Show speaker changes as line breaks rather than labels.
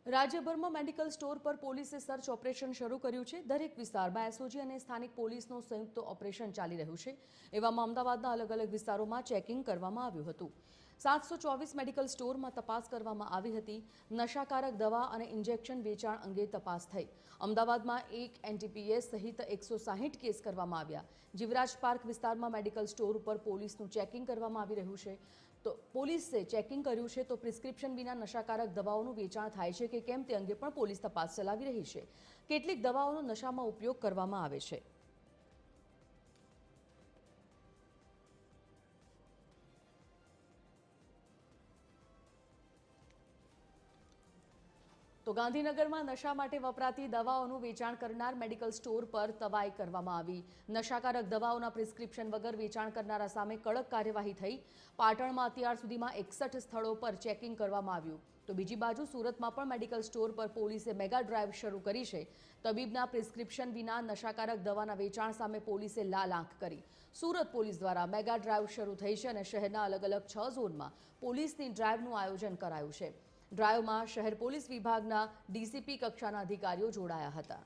રાજ્યભરમાં medical store પર પોલીસે સર્ચ ઓપરેશન શરૂ કર્યું છે। દરેક વિસ્તારમાં એસઓજી અને સ્થાનિક પોલીસનું સંયુક્ત ઓપરેશન ચાલી રહ્યું છે। એવામાં અમદાવાદના અલગ અલગ વિસ્તારોમાં ચેકિંગ કરવામાં આવ્યું હતું। 724 મેડિકલ સ્ટોરમાં તપાસ કરવામાં આવી હતી। નશાકારક દવા અને ઇન્જેક્શન વેચાણ અંગે તપાસ થઈ। અમદાવાદમાં એક એનટીપીએસ સહિત 160 કેસ કરવામાં આવ્યા। જીવરાજ પાર્ક વિસ્તારમાં મેડિકલ સ્ટોર ઉપર પોલીસનું ચેકિંગ કરવામાં આવી રહ્યું છે। તો પોલીસે ચેકિંગ કર્યું છે તો પ્રિસ્ક્રિપ્શન વિના નશાકારક દવાઓનું વેચાણ થાય છે કે કેમ તે અંગે પણ પોલીસ તપાસ ચલાવી રહી છે। કેટલીક દવાઓનો નશામાં ઉપયોગ કરવામાં આવે છે। તો ગાંધીનગરમાં નશા માટે વપરાતી દવાઓનું વેચાણ કરનાર મેડિકલ સ્ટોર પર તવાઈ કરવામાં આવી। નશાકારક દવાઓના પ્રિસ્ક્રિપ્શન વગર વેચાણ કરનારા સામે કડક કાર્યવાહી થઈ। પાટણમાં અત્યાર સુધીમાં 61 સ્થળો પર ચેકિંગ કરવામાં આવ્યું। તો બીજી બાજુ સુરતમાં પણ મેડિકલ સ્ટોર પર પોલીસે મેગા ડ્રાઈવ શરૂ કરી છે। તબીબના પ્રિસ્ક્રિપ્શન વિના નશાકારક દવાના વેચાણ સામે પોલીસે લાલ આંખ કરી। સુરત પોલીસ દ્વારા મેગા ડ્રાઈવ શરૂ થઈ છે અને શહેરના અલગ અલગ 6 ઝોનમાં પોલીસની ડ્રાઈવનું આયોજન કરાયું છે। ડ્રાઈવમાં શહેર પોલીસ વિભાગના ડીસીપી કક્ષાના અધિકારીઓ જોડાયા હતા।